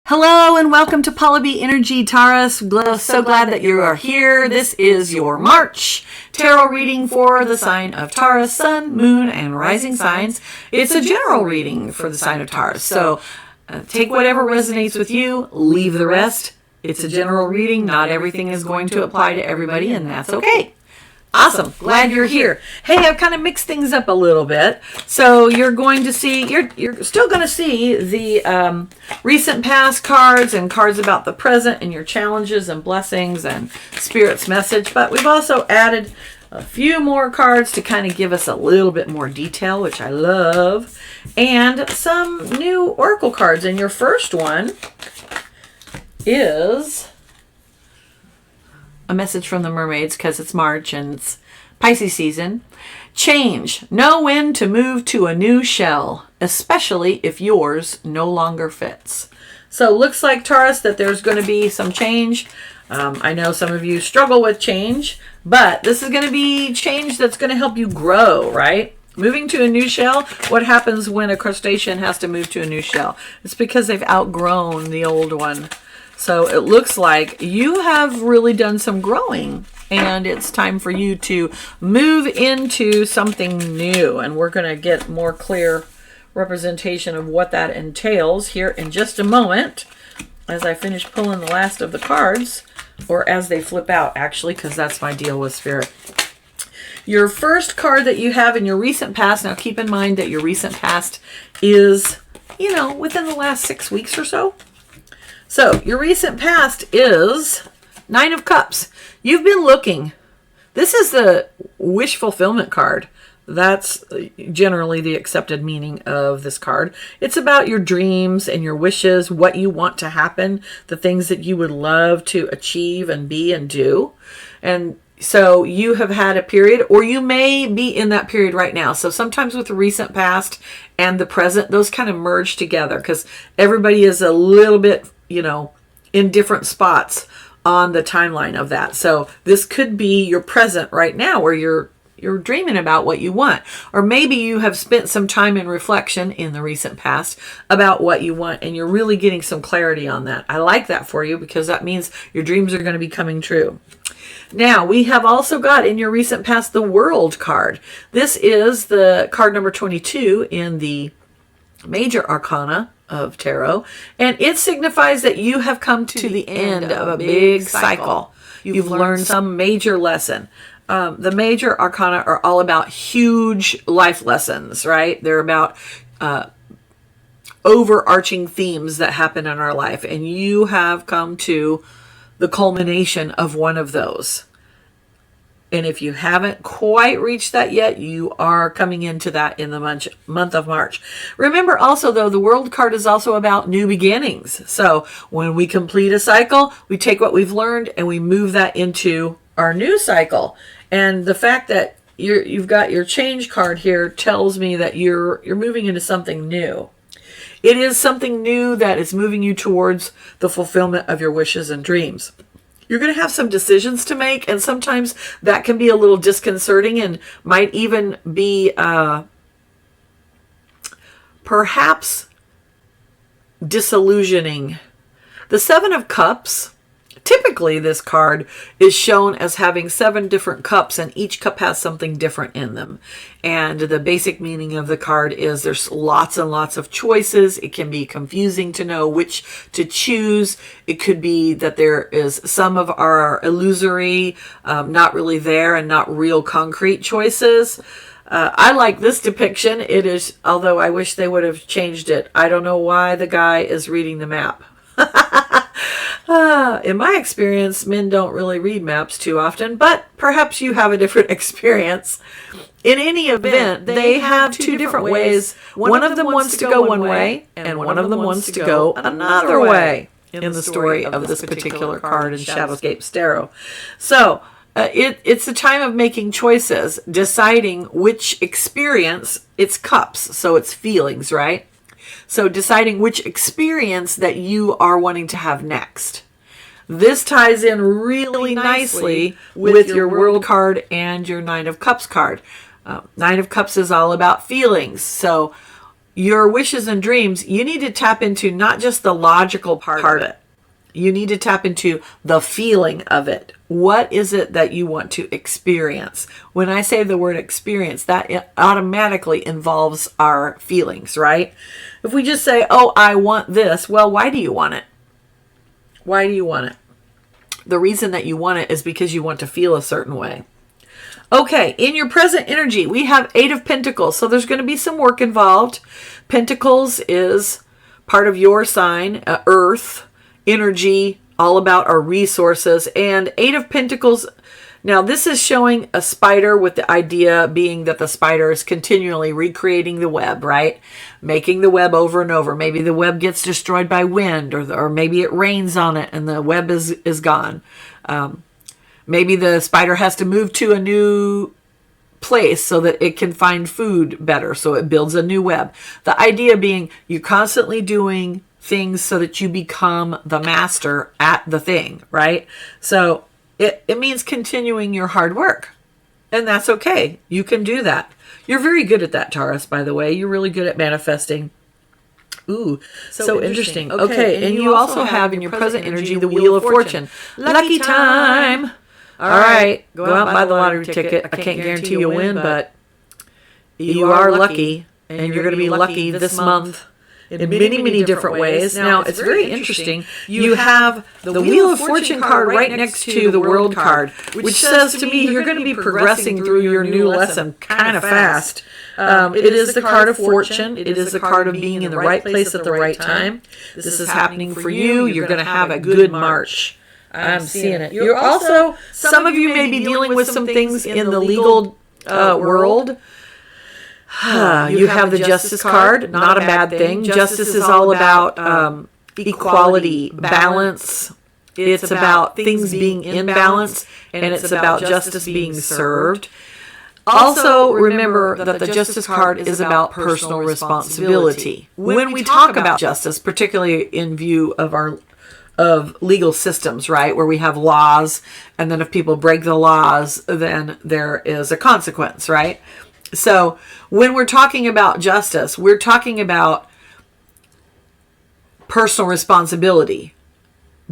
Hello and welcome to Polybe Energy Taurus. So glad that you are here. This is your March tarot reading for the sign of Taurus, sun, moon, and rising signs. It's a general reading for the sign of Taurus. So take whatever resonates with you, leave the rest. It's a general reading. Not everything is going to apply to everybody, and that's okay. Awesome. Glad you're here. Hey, I've kind of mixed things up a little bit. So you're going to see, you're still going to see the recent past cards and cards about the present and your challenges and blessings and Spirit's message. But we've also added a few more cards to kind of give us a little bit more detail, which I love. And some new oracle cards. And your first one is a message from the mermaids because it's March and it's Pisces season. Change. Know when to move to a new shell, especially if yours no longer fits. So looks like, Taurus, that there's going to be some change. I know some of you struggle with change, but this is going to be change that's going to help you grow, right? Moving to a new shell. What happens when a crustacean has to move to a new shell? It's because they've outgrown the old one. So it looks like you have really done some growing and it's time for you to move into something new. And we're going to get more clear representation of what that entails here in just a moment as I finish pulling the last of the cards, or as they flip out, actually, because that's my deal with Spirit. Your first card that you have in your recent past, now keep in mind that your recent past is, within the last 6 weeks or so. So your recent past is Nine of Cups. You've been looking. This is the wish fulfillment card. That's generally the accepted meaning of this card. It's about your dreams and your wishes, what you want to happen, the things that you would love to achieve and be and do. And so you have had a period, or you may be in that period right now. So sometimes with the recent past and the present, those kind of merge together because everybody is a little bit in different spots on the timeline of that. So this could be your present right now where you're dreaming about what you want. Or maybe you have spent some time in reflection in the recent past about what you want and you're really getting some clarity on that. I like that for you because that means your dreams are going to be coming true. Now, we have also got in your recent past the World card. This is the card number 22 in the major arcana of tarot, and it signifies that you have come to the end of a big cycle. You've learned some major lesson. The major arcana are all about huge life lessons, right? They're about overarching themes that happen in our life, and you have come to the culmination of one of those. And if you haven't quite reached that yet, you are coming into that in the month of March. Remember also, though, the World card is also about new beginnings. So when we complete a cycle, we take what we've learned and we move that into our new cycle. And the fact that you've got your change card here tells me that you're moving into something new. It is something new that is moving you towards the fulfillment of your wishes and dreams. You're going to have some decisions to make, and sometimes that can be a little disconcerting and might even be perhaps disillusioning. The Seven of Cups, typically this card is shown as having 7 different cups, and each cup has something different in them. And the basic meaning of the card is there's lots and lots of choices. It can be confusing to know which to choose. It could be that there is some of our illusory, not really there and not real concrete choices. I like this depiction. It is, although I wish they would have changed it. I don't know why the guy is reading the map. In my experience, men don't really read maps too often, but perhaps you have a different experience. In any event, they have 2 different ways. One of them wants to go one way, and one of them wants to go another way in the story of this particular card in Shadowscape Tarot. So it's a time of making choices, deciding which experience, it's cups, so it's feelings, right? So deciding which experience that you are wanting to have next. This ties in really nicely with your World card and your Nine of Cups card. Nine of Cups is all about feelings. So your wishes and dreams, you need to tap into not just the logical part of it. You need to tap into the feeling of it. What is it that you want to experience? When I say the word experience, that automatically involves our feelings, right? If we just say, oh, I want this, well, why do you want it? Why do you want it? The reason that you want it is because you want to feel a certain way. Okay, in your present energy, we have 8 of Pentacles. So there's going to be some work involved. Pentacles is part of your sign, Earth, energy, all about our resources. And 8 of Pentacles, now this is showing a spider, with the idea being that the spider is continually recreating the web, right? Making the web over and over. Maybe the web gets destroyed by wind, or maybe it rains on it and the web is gone. Maybe the spider has to move to a new place so that it can find food better, so it builds a new web. The idea being you're constantly doing things so that you become the master at the thing, right? So it means continuing your hard work, and that's okay. You can do that. You're very good at that, Taurus, by the way. You're really good at manifesting. Ooh, so interesting. Okay, and you also have in your present energy the Wheel of Fortune. Lucky time. All right, go out and buy the lottery ticket. I can't guarantee you'll win, but you are lucky, and you're going to be lucky this month in many, many different ways. Now, it's very interesting. You have the Wheel of Fortune card right next to the World card, which says to me you're going to be progressing through your new lesson kind of fast. It is the card of fortune. It is the card of being in the right place at the right time. This is happening for you. You're going to have a good March. I'm seeing it. You're also, some of you may be dealing with some things in the legal world. You have the Justice card, not a bad thing. Justice is all about equality, balance. It's about things being in balance, and it's about justice being served. Also, remember that the Justice card is about personal responsibility. When we talk about justice, particularly in view of legal systems, right, where we have laws, and then if people break the laws, then there is a consequence, right? So when we're talking about justice, we're talking about personal responsibility,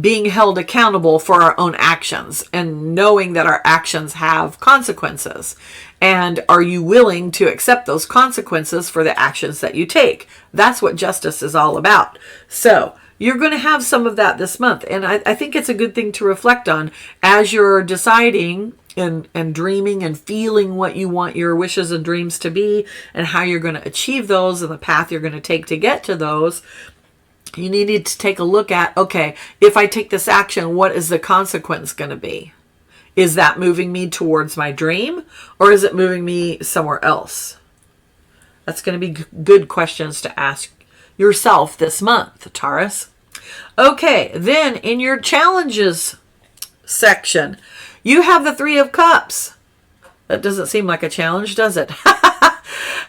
being held accountable for our own actions, and knowing that our actions have consequences. And are you willing to accept those consequences for the actions that you take? That's what justice is all about. So you're going to have some of that this month. And I think it's a good thing to reflect on as you're deciding and dreaming and feeling what you want your wishes and dreams to be, and how you're going to achieve those, and the path you're going to take to get to those. You needed to take a look at, okay, if I take this action, what is the consequence going to be? Is that moving me towards my dream, or is it moving me somewhere else? That's going to be good questions to ask yourself this month, Taurus. Okay, then in your challenges section, you have the 3 of Cups. That doesn't seem like a challenge, does it?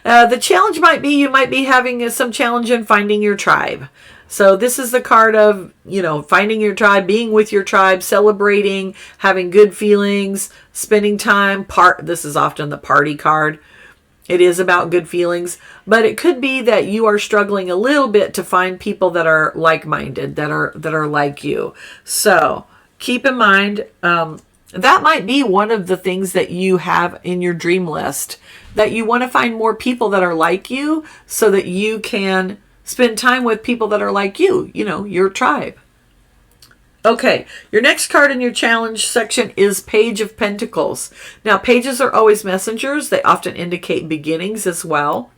The challenge might be, you might be having some challenge in finding your tribe. So this is the card of, finding your tribe, being with your tribe, celebrating, having good feelings, spending time. This is often the party card. It is about good feelings, but it could be that you are struggling a little bit to find people that are like-minded, that are like you. So keep in mind, that might be one of the things that you have in your dream list, that you want to find more people that are like you so that you can spend time with people that are like you, your tribe. Okay, your next card in your challenge section is Page of Pentacles. Now, pages are always messengers. They often indicate beginnings as well.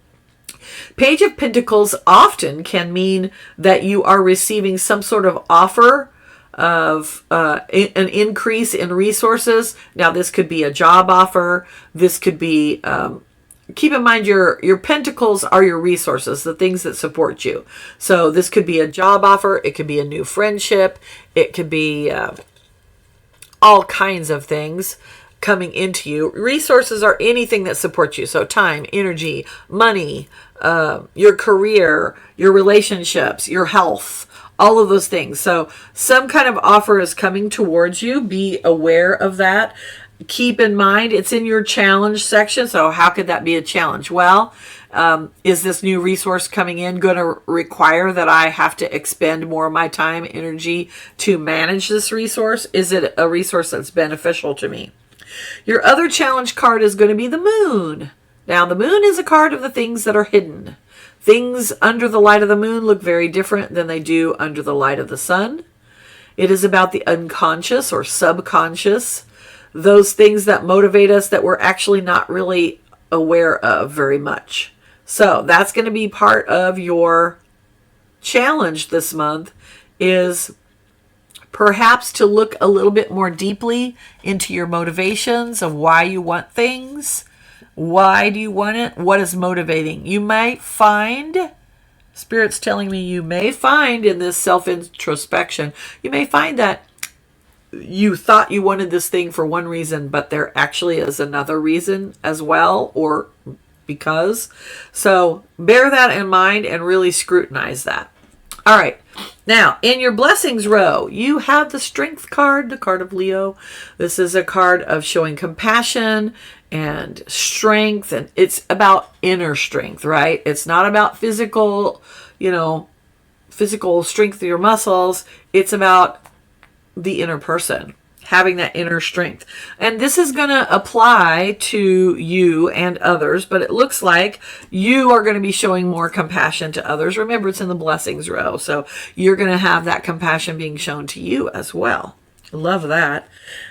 Page of Pentacles often can mean that you are receiving some sort of offer of an increase in resources. Now, this could be a job offer. This could be... keep in mind your pentacles are your resources, the things that support you. So this could be a job offer. It could be a new friendship. It could be all kinds of things coming into you. Resources are anything that supports you. So time, energy, money, your career, your relationships, your health, all of those things. So some kind of offer is coming towards you. Be aware of that. keep in mind it's in your challenge section. So how could that be a challenge? Well, is this new resource coming in going to require that I have to expend more of my time, energy to manage this resource? Is it a resource that's beneficial to me? Your other challenge card is going to be the moon. Now, the moon is a card of the things that are hidden. Things under the light of the moon look very different than they do under the light of the sun. It is about the unconscious or subconscious, those things that motivate us that we're actually not really aware of very much. So that's going to be part of your challenge this month, is perhaps to look a little bit more deeply into your motivations of why you want things. Why do you want it? What is motivating? You might find, Spirit's telling me you may find in this self-introspection, you may find that you thought you wanted this thing for one reason, but there actually is another reason as well, or because. So bear that in mind and really scrutinize that. All right. Now, in your blessings row, you have the strength card, the card of Leo. This is a card of showing compassion and strength, and it's about inner strength, right? It's not about physical strength of your muscles. It's about the inner person, having that inner strength. And this is going to apply to you and others, but it looks like you are going to be showing more compassion to others. Remember, it's in the blessings row, so you're going to have that compassion being shown to you as well. Love that.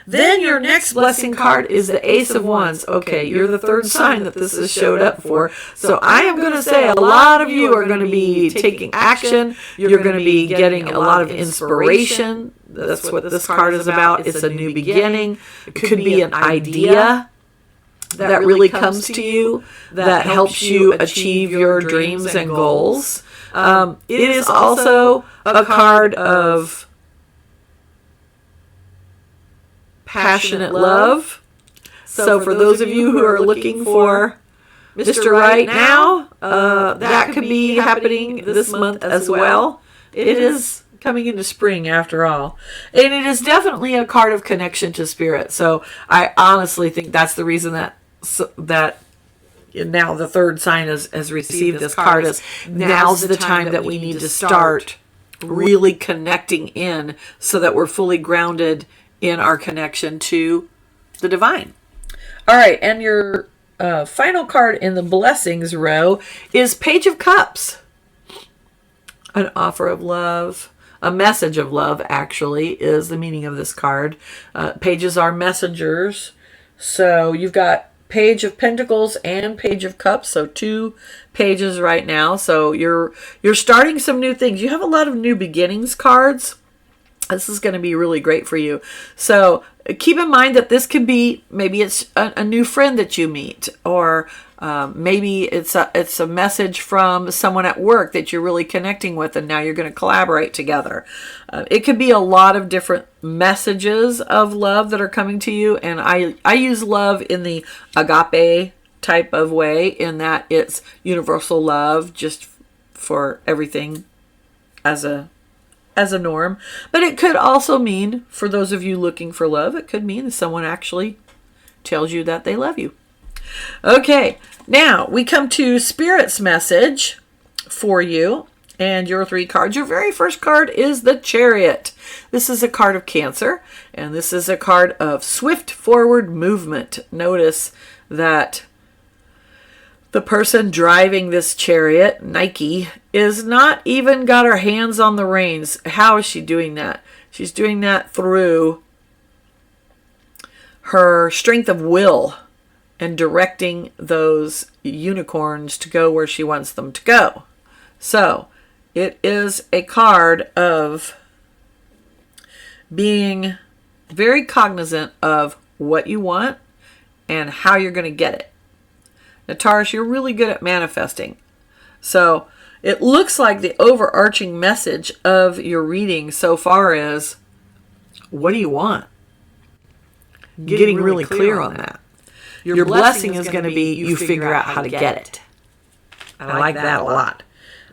Then your next blessing card is the Ace of Wands. Okay, you're the third sign that this has showed up for. So I am going to say a lot of you are going to be taking action. You're going to be getting a lot of inspiration. That's what this card is about. It's a new beginning. It could be an idea that really comes to you that helps you achieve your dreams and goals. It is also a card of passionate love. So for those of you who are looking for Mr. Right now, that could be happening this month as well. It is coming into spring after all. And it is definitely a card of connection to spirit. So I honestly think that's the reason that now the third sign has received this card. Is now's the time that we need to start really connecting in so that we're fully grounded in our connection to the divine. All right, and your final card in the blessings row is Page of Cups. An offer of love, a message of love, actually, is the meaning of this card. Pages are messengers. So you've got Page of Pentacles and Page of Cups, so 2 pages right now. So you're starting some new things. You have a lot of new beginnings cards. This is going to be really great for you. So keep in mind that this could be, maybe it's a new friend that you meet, or maybe it's a message from someone at work that you're really connecting with, and now you're going to collaborate together. It could be a lot of different messages of love that are coming to you, and I use love in the agape type of way, in that it's universal love just for everything as a norm. But it could also mean, for those of you looking for love, it could mean that someone actually tells you that they love you. Okay, now we come to Spirit's message for you and your 3 cards. Your very first card is the Chariot. This is a card of Cancer, and this is a card of swift forward movement. Notice that the person driving this chariot, Nike, is not even got her hands on the reins. How is she doing that? She's doing that through her strength of will and directing those unicorns to go where she wants them to go. So it is a card of being very cognizant of what you want and how you're going to get it. Now, Taurus, you're really good at manifesting. So it looks like the overarching message of your reading so far is, what do you want? Getting really clear on that. Your blessing is going to be you figure out how to get it. I like that a lot.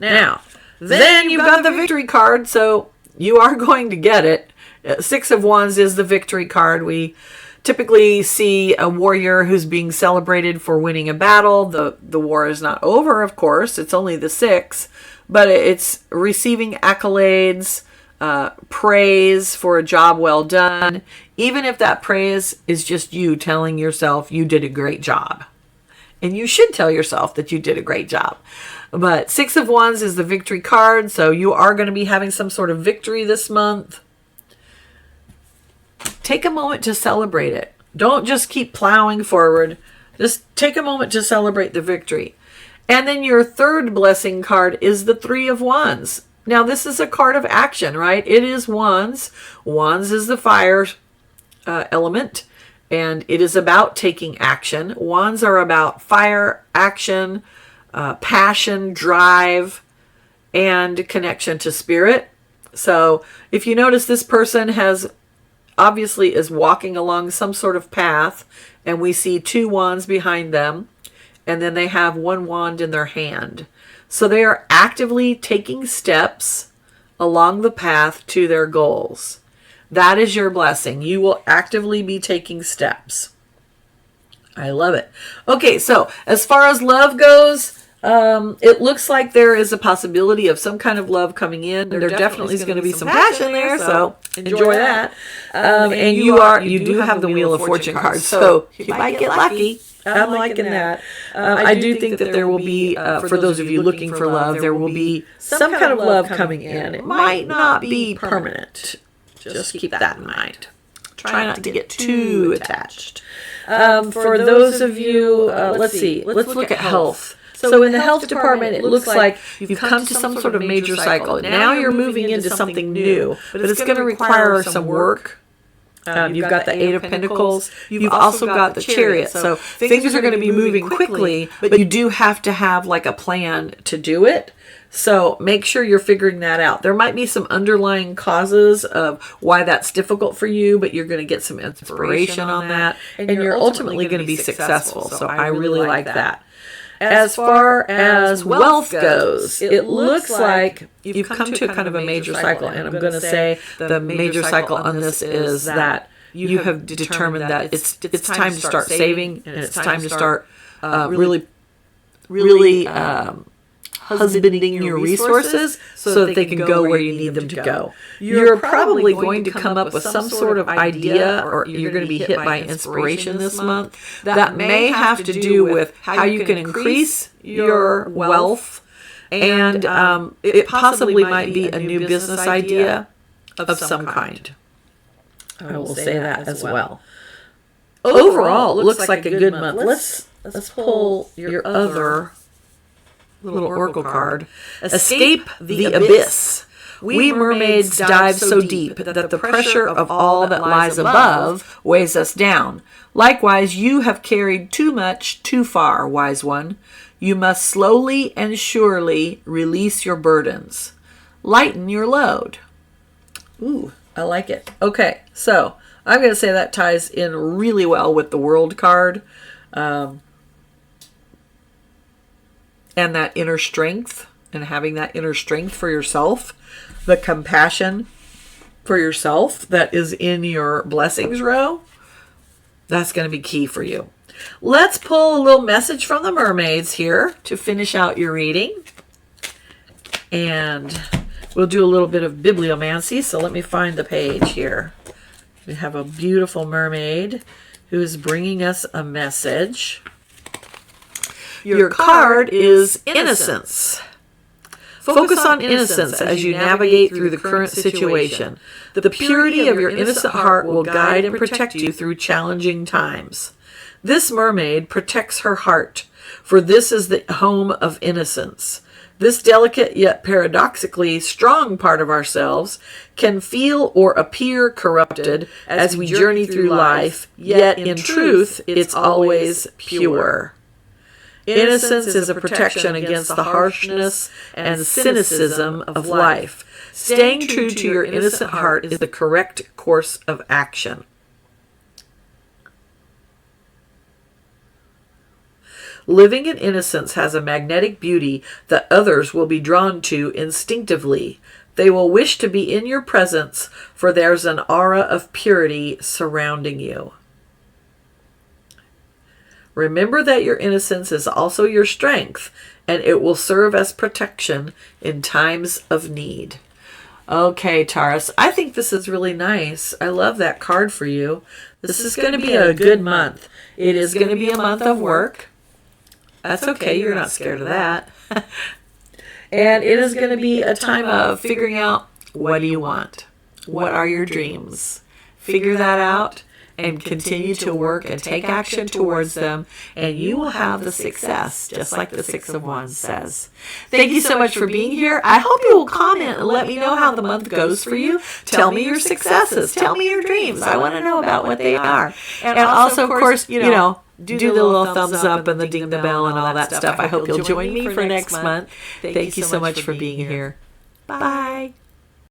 Now, then you've got the victory card, so you are going to get it. 6 of Wands is the victory card. We typically see a warrior who's being celebrated for winning a battle. The war is not over, of course. It's only the 6, but it's receiving accolades, praise for a job well done, even if that praise is just you telling yourself you did a great job. And you should tell yourself that you did a great job. But 6 of Wands is the victory card, so you are going to be having some sort of victory this month. Take a moment to celebrate it. Don't just keep plowing forward. Just take a moment to celebrate the victory. And then your third blessing card is the 3 of Wands. Now, this is a card of action, right? It is Wands. Wands is the fire element, and it is about taking action. Wands are about fire, action, passion, drive, and connection to spirit. So if you notice, this person obviously is walking along some sort of path, and we see 2 wands behind them, and then they have 1 wand in their hand. So they are actively taking steps along the path to their goals. That is your blessing. You will actively be taking steps. I love it. Okay, so as far as love goes, it looks like there is a possibility of some kind of love coming in. There definitely is going to be some passion there, so enjoy that. And you do have the Wheel of Fortune card, so you might get lucky. I'm liking that. I do think that there will be, for those of you looking for love, there will be some kind of love coming in. It might not be permanent. Just keep that in mind. Try not to get too attached. For those of you, let's see. Let's look at health. So in the health department, it looks like you've come to some sort of major cycle. Now you're moving into something new, but it's going to require some work. You've got the 8 of Pentacles. You've also got the Chariot. So things are going to be moving quickly, but you do have to have like a plan to do it. So make sure you're figuring that out. There might be some underlying causes of why that's difficult for you, but you're going to get some inspiration on that, and you're ultimately going to be successful. So I really like that. As far as wealth goes, it looks like you've come to kind of a major cycle. And I'm going to say the major cycle on this is that you have determined that it's time to start saving, and it's time to start really husbanding your resources so that they can go where you need them to go. You're probably going to come up with some sort of idea, or you're going to be hit by inspiration this month that may have to do with how you can increase your wealth, and it possibly might be a new business idea of some kind. I will say that as well. Overall, it looks like a good month. Let's pull your other little oracle card. Escape the abyss. We mermaids dive so deep that the pressure of all that lies above weighs us down. Likewise, you have carried too much too far, wise one. You must slowly and surely release your burdens. Lighten your load. Ooh, I like it. Okay, so I'm going to say that ties in really well with the World card. And that inner strength, and having that inner strength for yourself, the compassion for yourself that is in your blessings row, that's going to be key for you. Let's pull a little message from the mermaids here to finish out your reading. And we'll do a little bit of bibliomancy. So let me find the page here. We have a beautiful mermaid who is bringing us a message. Your card is innocence. Focus on innocence as you navigate through the current situation. The purity of your innocent heart will guide and protect you through challenging times. This mermaid protects her heart, for this is the home of innocence. This delicate yet paradoxically strong part of ourselves can feel or appear corrupted as we journey through life, yet in truth it's always pure. Innocence is a protection against the harshness and cynicism of life. Staying true to your innocent heart is the correct course of action. Living in innocence has a magnetic beauty that others will be drawn to instinctively. They will wish to be in your presence, for there's an aura of purity surrounding you. Remember that your innocence is also your strength, and it will serve as protection in times of need. Okay, Taurus, I think this is really nice. I love that card for you. This is going to be a good month. It is going to be a month of work. That's okay. You're not scared of that. And it is going to be a time of figuring out, what do you want? What are your dreams? Figure that out and continue to work and take action towards them, and you will have the success, just like the Six of Wands says. Thank you so much for being here. I hope you will comment and let me know how the month goes for you. Tell me your successes. Tell me your dreams. I want to know about what they are. And also, of course, you know, do the little thumbs up and the ding the bell and all that stuff. I hope you'll join me for next month. Thank you so much for being here. Bye.